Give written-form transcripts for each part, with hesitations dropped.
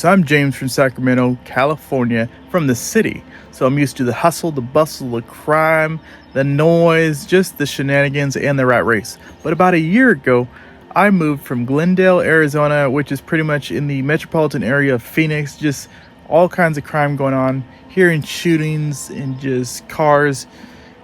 So I'm James from Sacramento, California, from the city. So I'm used to the hustle, the bustle, the crime, the noise, just the shenanigans and the rat race. But about a year ago, I moved from Glendale, Arizona, which is pretty much in the metropolitan area of Phoenix. Just all kinds of crime going on, hearing shootings and just cars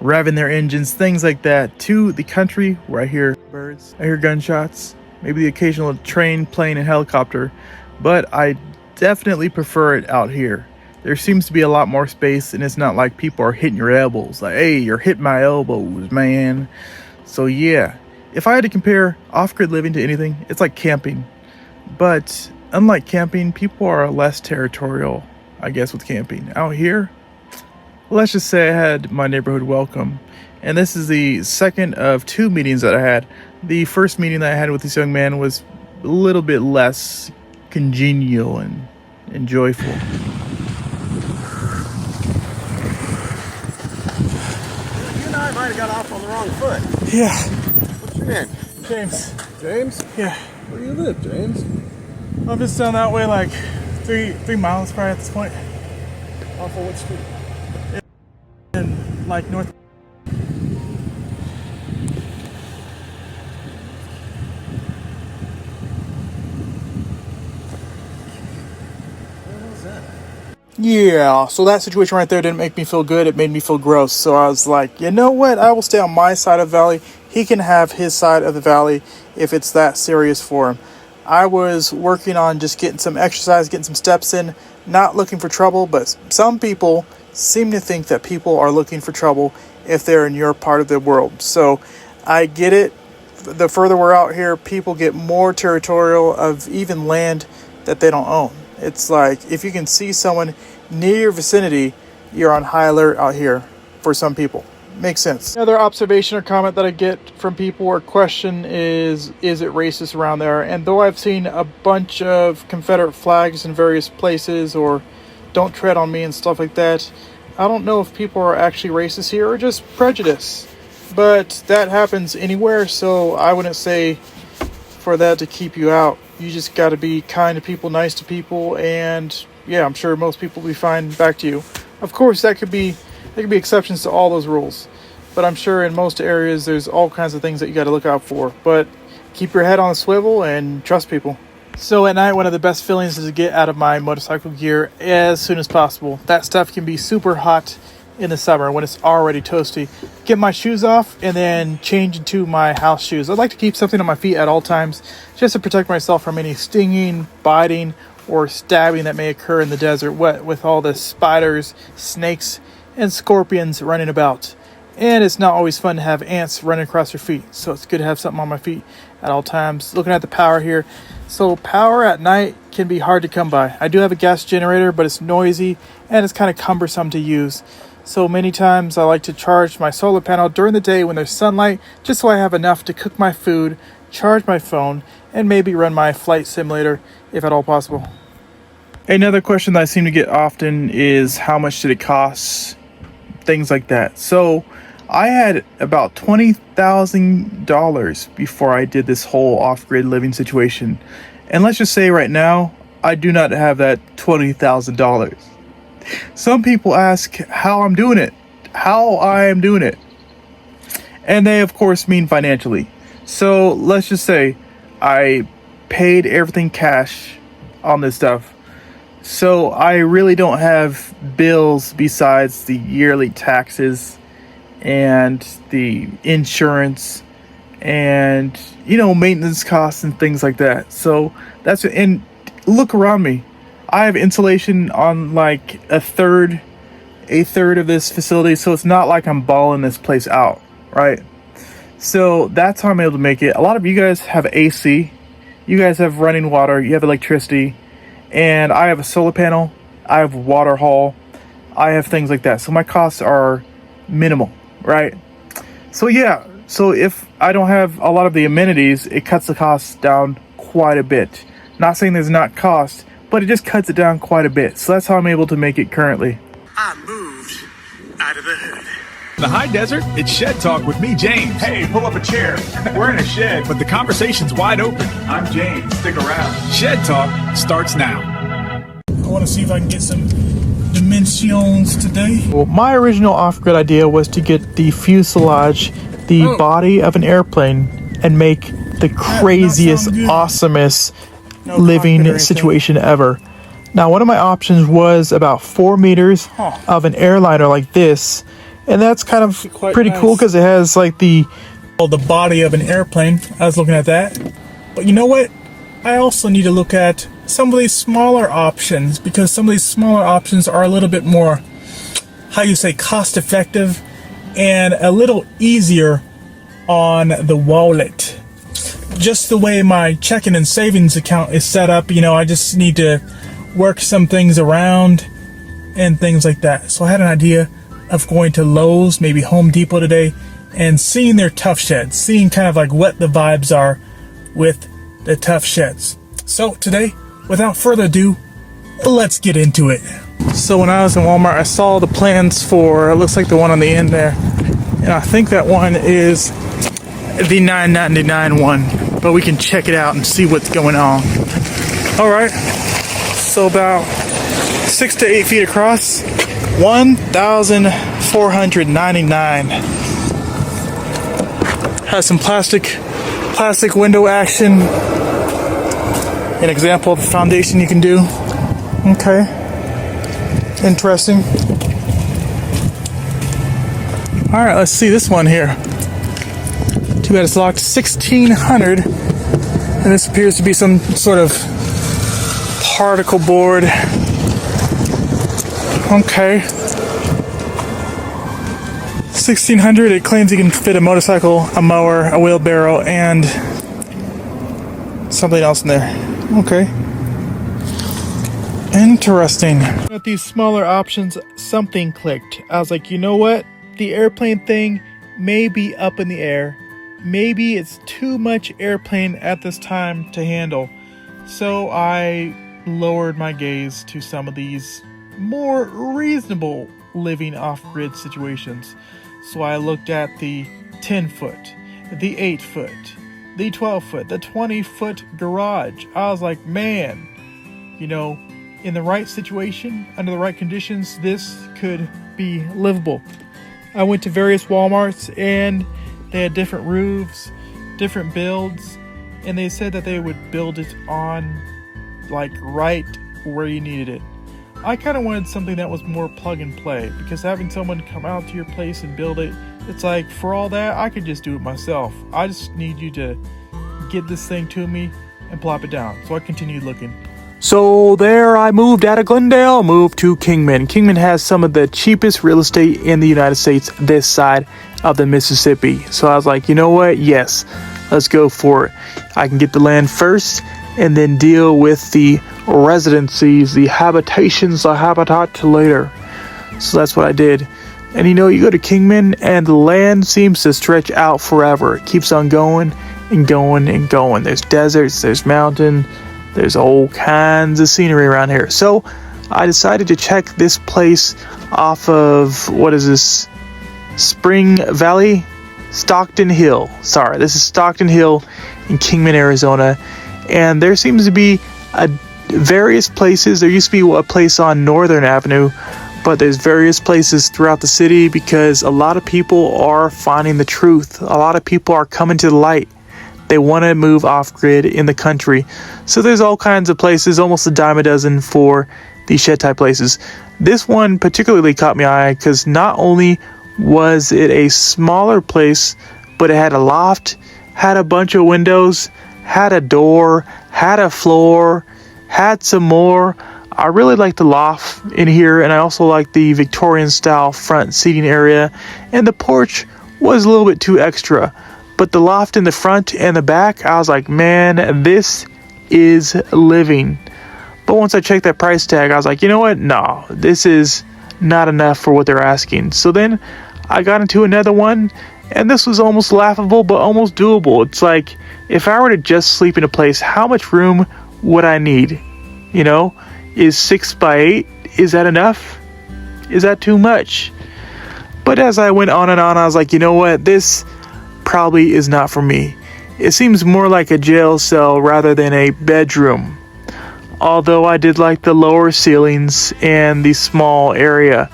revving their engines, things like that, to the country where I hear birds, I hear gunshots, maybe the occasional train, plane, and helicopter. But I definitely prefer it out here. There seems to be a lot more space, and it's not like people are hitting your elbows. Like, hey, you're hitting my elbows, man. So yeah, if I had to compare off-grid living to anything, it's like camping. But unlike camping, people are less territorial, I guess, with camping. Out here, let's just say I had my neighborhood welcome. And this is the second of two meetings that I had. The first meeting that I had with this young man was a little bit less congenial and joyful. You and I might have got off on the wrong foot. Yeah. What's your name? James. James? Yeah. Where do you live, James? I'm just down that way like three miles probably at this point. Off of what street? In like north. Where was that? Yeah, so that situation right there didn't make me feel good. It made me feel gross. So I was like, you know what? I will stay on my side of the valley. He can have his side of the valley if it's that serious for him. I was working on just getting some exercise, getting some steps in, not looking for trouble, but some people seem to think that people are looking for trouble if they're in your part of the world. So I get it. The further we're out here, people get more territorial of even land that they don't own. It's like if you can see someone near your vicinity, you're on high alert out here for some people. Makes sense. Another observation or comment that I get from people or question is it racist around there? And though I've seen a bunch of Confederate flags in various places or don't tread on me and stuff like that, I don't know if people are actually racist here or just prejudice. But that happens anywhere, so I wouldn't say for that to keep you out. You just got to be kind to people, nice to people, and yeah, I'm sure most people will be fine back to you. Of course, there could be exceptions to all those rules, but I'm sure in most areas there's all kinds of things that you got to look out for. But keep your head on a swivel and trust people. So at night, one of the best feelings is to get out of my motorcycle gear as soon as possible. That stuff can be super hot in the summer when it's already toasty. Get my shoes off and then change into my house shoes. I'd like to keep something on my feet at all times just to protect myself from any stinging, biting, or stabbing that may occur in the desert with all the spiders, snakes, and scorpions running about. And it's not always fun to have ants running across your feet, so it's good to have something on my feet at all times. Looking at the power here. So power at night can be hard to come by. I do have a gas generator, but it's noisy and it's kind of cumbersome to use. So many times I like to charge my solar panel during the day when there's sunlight, just so I have enough to cook my food, charge my phone, and maybe run my flight simulator if at all possible. Another question that I seem to get often is how much did it cost? Things like that. So I had about $20,000 before I did this whole off-grid living situation. And let's just say right now, I do not have that $20,000. Some people ask how I'm doing it, how I am doing it. And they, of course, mean financially. So let's just say I paid everything cash on this stuff. So I really don't have bills besides the yearly taxes and the insurance and, maintenance costs and things like that. So that's it. And look around me. I have insulation on like a third of this facility, so it's not like I'm balling this place out, right? So that's how I'm able to make it. A lot of you guys have AC, you guys have running water, you have electricity, and I have a solar panel, I have water haul, I have things like that. So my costs are minimal, right? So yeah, so if I don't have a lot of the amenities, it cuts the costs down quite a bit. Not saying there's not cost, but it just cuts it down quite a bit. So that's how I'm able to make it currently. I moved out of the hood. The high desert, it's Shed Talk with me, James. Hey, pull up a chair. We're in a shed. But the conversation's wide open. I'm James. Stick around. Shed Talk starts now. want to see if I can get some dimensions today. Well, my original off-grid idea was to get the fuselage, the body of an airplane, and make the craziest, awesomest living situation ever. Now, one of my options was about 4 meters of an airliner like this, and that's kind of pretty cool because it has like the body of an airplane. I was looking at that, but you know what? I also need to look at some of these smaller options, because some of these smaller options are a little bit more, how you say, cost effective and a little easier on the wallet. Just the way my checking and savings account is set up, you know, I just need to work some things around and things like that. So I had an idea of going to Lowe's, maybe Home Depot today, and seeing their tough sheds, seeing kind of like what the vibes are with the tough sheds. So today, without further ado, let's get into it. So when I was in Walmart, I saw the plans for, it looks like the one on the end there, and I think that one is the $9.99 one, but we can check it out and see what's going on. All right, so about 6 to 8 feet across, $1,499. Has some plastic window action. An example of the foundation you can do. Okay, interesting. All right, let's see this one here. Too bad it's locked. $1,600, and this appears to be some sort of particle board. Okay, $1,600. It claims you can fit a motorcycle, a mower, a wheelbarrow, and something else in there. Okay, interesting. With these smaller options, something clicked. I was like, you know what? The airplane thing may be up in the air. Maybe it's too much airplane at this time to handle. So I lowered my gaze to some of these more reasonable living off-grid situations. So I looked at the 10-foot, the 8-foot, the 12-foot, the 20-foot garage. I was like, man, you know, in the right situation, under the right conditions, this could be livable. I went to various Walmarts and they had different roofs, different builds, and they said that they would build it on, like, right where you needed it. I kind of wanted something that was more plug and play, because having someone come out to your place and build it, it's like, for all that, I could just do it myself. I just need you to get this thing to me and plop it down. So I continued looking. So there I moved out of Glendale, moved to Kingman. Kingman has some of the cheapest real estate in the United States this side of the Mississippi. So I was like, you know what? Yes, let's go for it. I can get the land first and then deal with the residencies, the habitations, the habitat later. So that's what I did. And you know, you go to Kingman and the land seems to stretch out forever. It keeps on going and going and going. There's deserts, there's mountain, there's all kinds of scenery around here. So I decided to check this place off of, what is this? Spring Valley? Stockton Hill. Sorry, this is Stockton Hill in Kingman, Arizona. And there seems to be various places. There used to be a place on Northern Avenue, but there's various places throughout the city because a lot of people are finding the truth. A lot of people are coming to the light. They want to move off-grid in the country. So there's all kinds of places, almost a dime a dozen for these shed-type places. This one particularly caught my eye because not only was it a smaller place, but it had a loft, had a bunch of windows, had a door, had a floor, had some more. I really like the loft in here, and I also like the Victorian style front seating area, and the porch was a little bit too extra, but the loft in the front and the back, I was like, man, this is living. But once I checked that price tag, I was like, you know what? No, this is not enough for what they're asking. So then I got into another one, and this was almost laughable, but almost doable. It's like, if I were to just sleep in a place, how much room would I need? You know, is 6 by 8, is that enough? Is that too much? But as I went on and on, I was like, you know what? This probably is not for me. It seems more like a jail cell rather than a bedroom. although I did like the lower ceilings and the small area.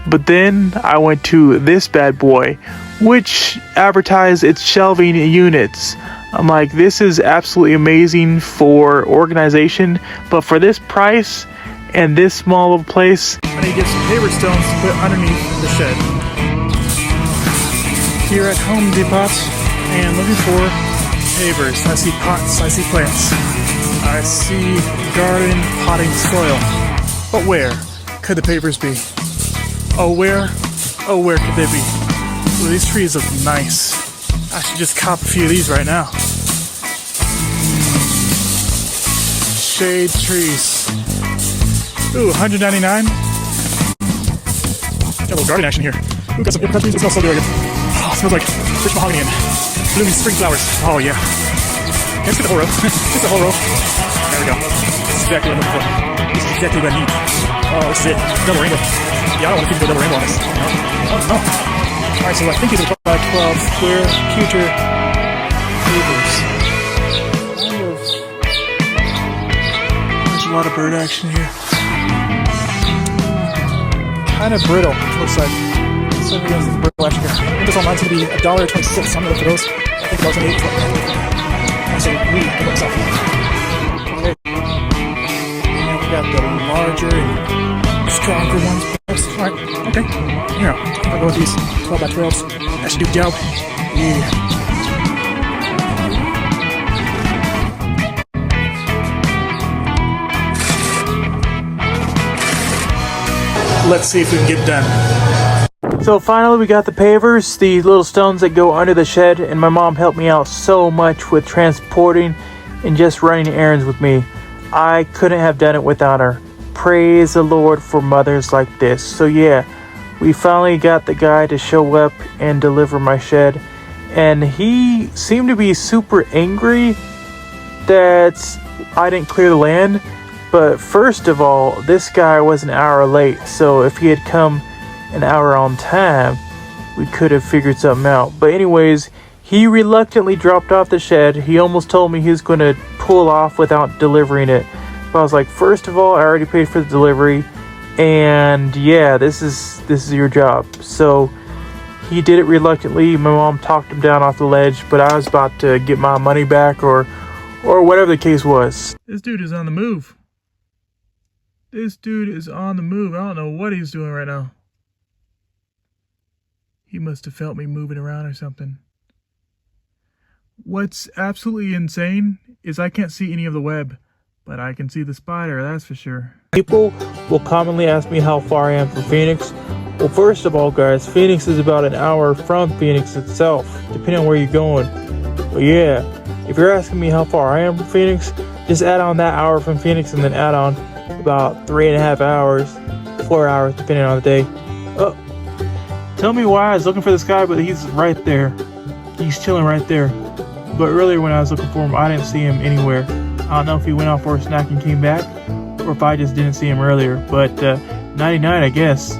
But then I went to this bad boy, which advertised its shelving units. I'm like, this is absolutely amazing for organization, but for this price and this small of a place, I need to get some paver stones to put underneath the shed. Here at Home Depot, and looking for pavers. I see pots, I see plants, I see garden potting soil. But where could the pavers be? Oh, where could they be? Well, these trees look nice. I should just cop a few of these right now. Shade trees. Ooh, $199. Got a little garden action here. Ooh, got some apricot trees. It smells so good. Oh, it smells like rich mahogany and blooming spring flowers. Oh yeah. Okay, let's get the whole row. Just the whole row. There we go. This is exactly what I'm looking for. This is exactly what I need. Oh, this is it. Double rainbow. Yeah, I don't want to keep the double rainbow on this. No. Alright, so I think these are 12 square pewter pavers. There's a lot of bird action here. Kind of brittle, looks like. So we got some brittle action here. I think this online's going to be $1.26. I'm going to look for those. I think those are $8. So we give us up. Okay. And we got the larger and stronger ones. Alright, okay. Here, I'll go with these 12 by 12s. That should do the job. Yeah. Let's see if we can get done. So finally we got the pavers, the little stones that go under the shed, and my mom helped me out so much with transporting and just running errands with me. I couldn't have done it without her. Praise the Lord for mothers like this. So yeah, we finally got the guy to show up and deliver my shed, and he seemed to be super angry that I didn't clear the land. But first of all, this guy was an hour late, so if he had come an hour on time, we could have figured something out. But anyways, he reluctantly dropped off the shed. He almost told me he was going to pull off without delivering it. But I was like, first of all, I already paid for the delivery, and yeah, this is your job. So he did it reluctantly. My mom talked him down off the ledge, but I was about to get my money back or whatever the case was. This dude is on the move. This dude is on the move. I don't know what he's doing right now. He must have felt me moving around or something. What's absolutely insane is I can't see any of the web, but I can see the spider, that's for sure. People will commonly ask me how far I am from Phoenix. Well, first of all, guys, Phoenix is about an hour from Phoenix itself, depending on where you're going. But yeah, if you're asking me how far I am from Phoenix, just add on that hour from Phoenix and then add on about 3.5 hours, 4 hours, depending on the day. Oh, tell me why I was looking for this guy, but he's right there. He's chilling right there. But earlier when I was looking for him, I didn't see him anywhere. I don't know if he went out for a snack and came back, or if I just didn't see him earlier. But 99, I guess.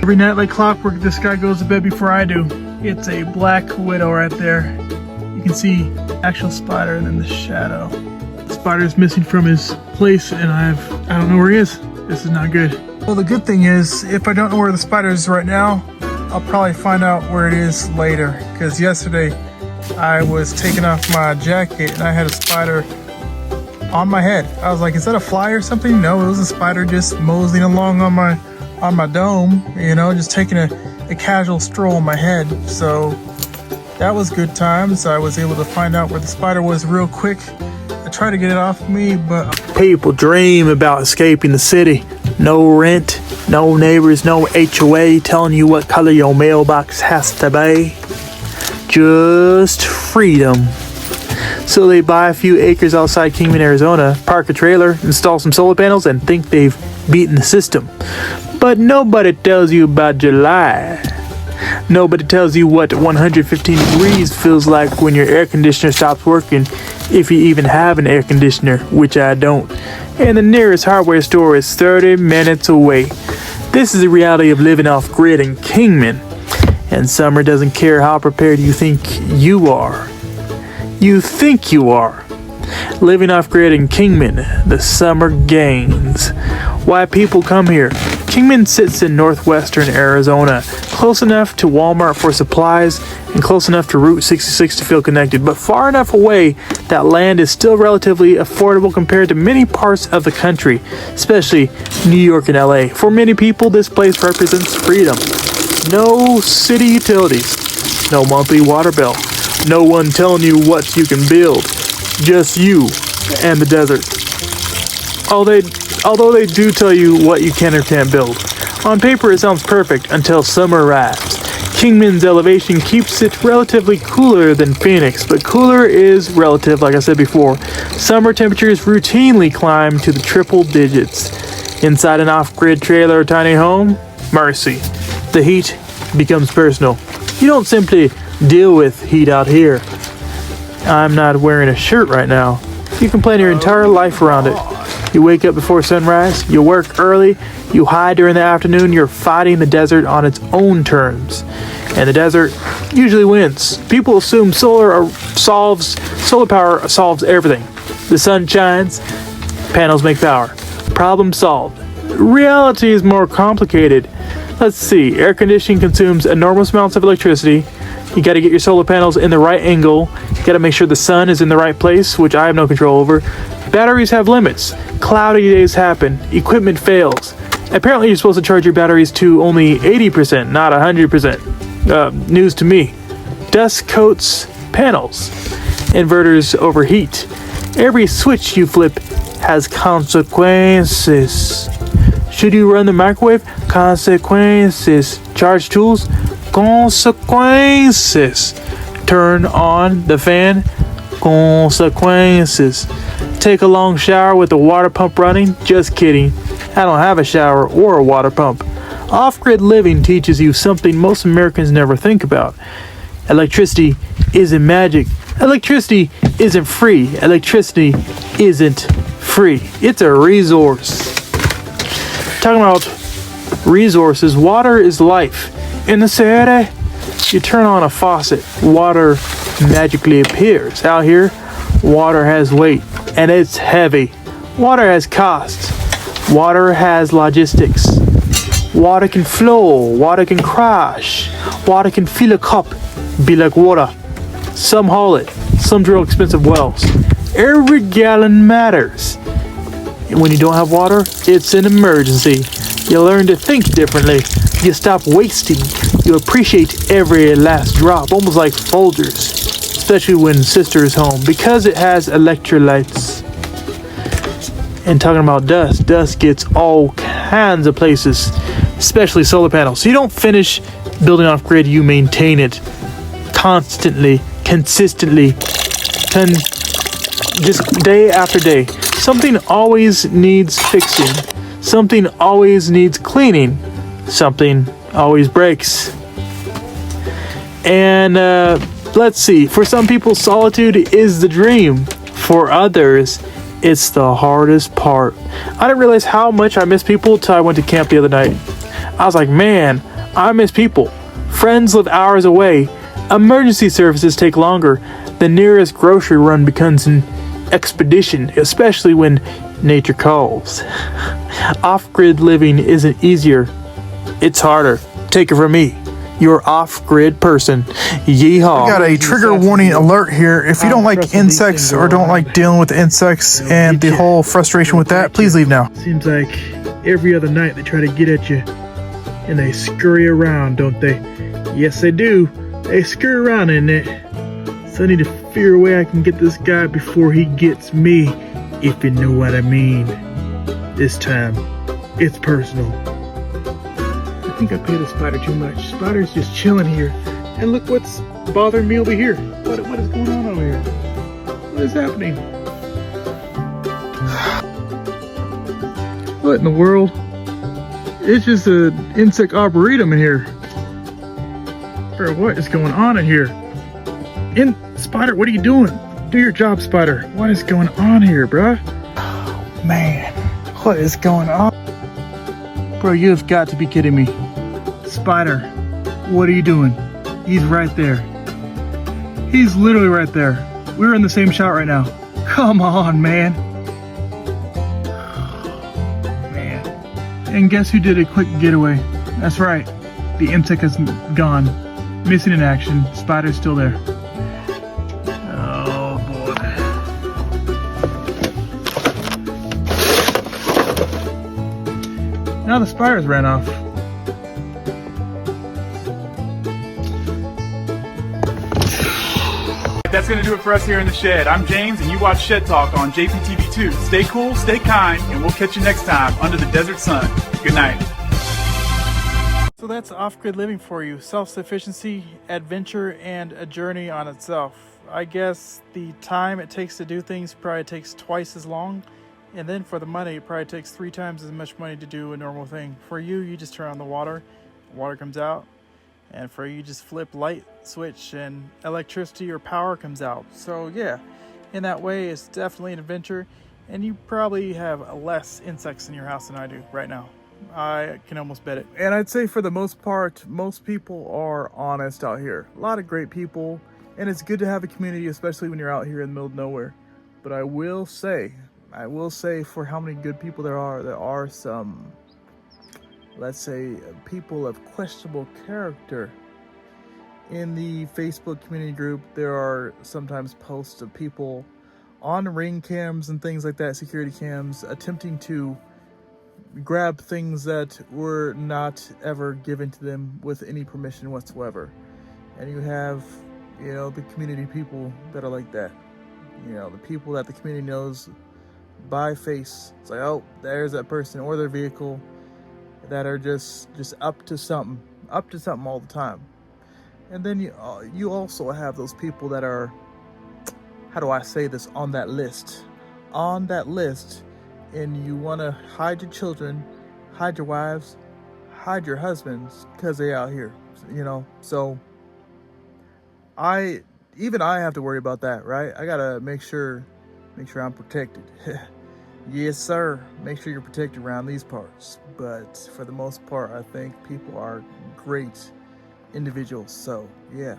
Every night like clockwork, this guy goes to bed before I do. It's a black widow right there. You can see actual spider and then the shadow. The spider's missing from his place, and I don't know where he is. This is not good. Well, the good thing is, if I don't know where the spider is right now, I'll probably find out where it is later. Because yesterday, I was taking off my jacket and I had a spider on my head. I was like, is that a fly or something? No, it was a spider just moseying along on my dome, you know, just taking a casual stroll on my head. So that was good times. I was able to find out where the spider was real quick. I tried to get it off me, but people dream about escaping the city. No rent, no neighbors, no HOA telling you what color your mailbox has to be. Just freedom. So they buy a few acres outside Kingman, Arizona, park a trailer, install some solar panels, and think they've beaten the system. But nobody tells you about July. Nobody tells you what 115 degrees feels like when your air conditioner stops working, if you even have an air conditioner, which I don't. And the nearest hardware store is 30 minutes away. This is the reality of living off grid in Kingman. And summer doesn't care how prepared you think you are. You think you are. Living off-grid in Kingman, the summer gains. Why people come here. Kingman sits in northwestern Arizona, close enough to Walmart for supplies and close enough to Route 66 to feel connected, but far enough away that land is still relatively affordable compared to many parts of the country, especially New York and LA. For many people, this place represents freedom. No city utilities, no monthly water bill, no one telling you what you can build, just you and the desert. Although they do tell you what you can or can't build. On paper, it sounds perfect until summer arrives. Kingman's elevation keeps it relatively cooler than Phoenix, but cooler is relative, like I said before. Summer temperatures routinely climb to the triple digits. Inside an off-grid trailer or tiny home, mercy. The heat becomes personal. You don't simply deal with heat out here. I'm not wearing a shirt right now. You can plan your entire life around it. You wake up before sunrise, you work early, you hide during the afternoon, you're fighting the desert on its own terms. And the desert usually wins. People assume solar power solves everything. The sun shines, panels make power. Problem solved. Reality is more complicated. Let's see, air conditioning consumes enormous amounts of electricity. You gotta get your solar panels in the right angle. You gotta make sure the sun is in the right place, which I have no control over. Batteries have limits. Cloudy days happen. Equipment fails. Apparently, you're supposed to charge your batteries to only 80%, not 100%. News to me. Dust coats panels. Inverters overheat. Every switch you flip has consequences. Should you run the microwave? Consequences. Charge tools? Consequences. Turn on the fan? Consequences. Take a long shower with the water pump running? Just kidding. I don't have a shower or a water pump. Off-grid living teaches you something most Americans never think about. Electricity isn't magic. Electricity isn't free. Electricity isn't free. It's a resource. Talking about resources, water is life. In the city, you turn on a faucet, water magically appears. Out here, water has weight, and it's heavy. Water has costs. Water has logistics. Water can flow. Water can crash. Water can fill a cup, be like water. Some haul it. Some drill expensive wells. Every gallon matters. And when you don't have water, it's an emergency. You learn to think differently. You stop wasting. You appreciate every last drop, almost like Folgers. Especially when Sister is home, because it has electrolytes. And talking about dust, dust gets all kinds of places, especially solar panels. So you don't finish building off grid, you maintain it constantly, consistently, just day after day. Something always needs fixing. Something always needs cleaning. Something always breaks. And let's see, for some people, solitude is the dream. For others, it's the hardest part. I didn't realize how much I miss people till I went to camp the other night. I was like, man, I miss people. Friends live hours away. Emergency services take longer. The nearest grocery run becomes an expedition, especially when nature calls. Off-grid living isn't easier. It's harder. Take it from me, your off-grid person. Yeehaw. I got a trigger warning alert here. If you don't like insects or don't like dealing with insects and the whole frustration with that, please leave now. Seems like every other night they try to get at you. And they scurry around, don't they? Yes, they do. They scurry around in it. So I need to figure a way I can get this guy before he gets me, if you know what I mean. This time, it's personal. I think I paid the spider too much. Spider's just chilling here. And look what's bothering me over here. What is going on over here? What is happening? What in the world? It's just an insect arboretum in here. Bro, what is going on in here? Spider, what are you doing? Do your job, Spider. What is going on here, bruh? Oh, man. What is going on? Bro, you have got to be kidding me. Spider, what are you doing? He's right there. He's literally right there. We're in the same shot right now. Come on, man. Man. And guess who did a quick getaway? That's right. The insect is gone. Missing in action. Spider's still there. Oh boy. Now the spiders ran off. That's going to do it for us here in the shed. I'm James, and you watch Shed Talk on JPTV2. Stay cool, stay kind, and we'll catch you next time under the desert sun. Good night. So that's off-grid living for you. Self-sufficiency, adventure, and a journey on itself. I guess the time it takes to do things probably takes twice as long. And then for the money, it probably takes 3 times as much money to do a normal thing. For you, you just turn on the water comes out. And for you, just flip light switch and electricity or power comes out. So yeah, in that way, it's definitely an adventure. And you probably have less insects in your house than I do right now. I can almost bet it. And I'd say for the most part, most people are honest out here. A lot of great people. And it's good to have a community, especially when you're out here in the middle of nowhere. But I will say for how many good people there are some, let's say, people of questionable character. In the Facebook community group, there are sometimes posts of people on ring cams and things like that, security cams, attempting to grab things that were not ever given to them with any permission whatsoever. And you have, the community people that are like that. The people that the community knows by face. It's like, oh, there's that person or their vehicle, that are just up to something all the time. And then you also have those people that are, how do I say this, on that list, and you want to hide your children, hide your wives, hide your husbands, because they out here, so I have to worry about that, right? I gotta make sure I'm protected. Yes, sir. Make sure you're protected around these parts. But for the most part, I think people are great individuals. So, yeah.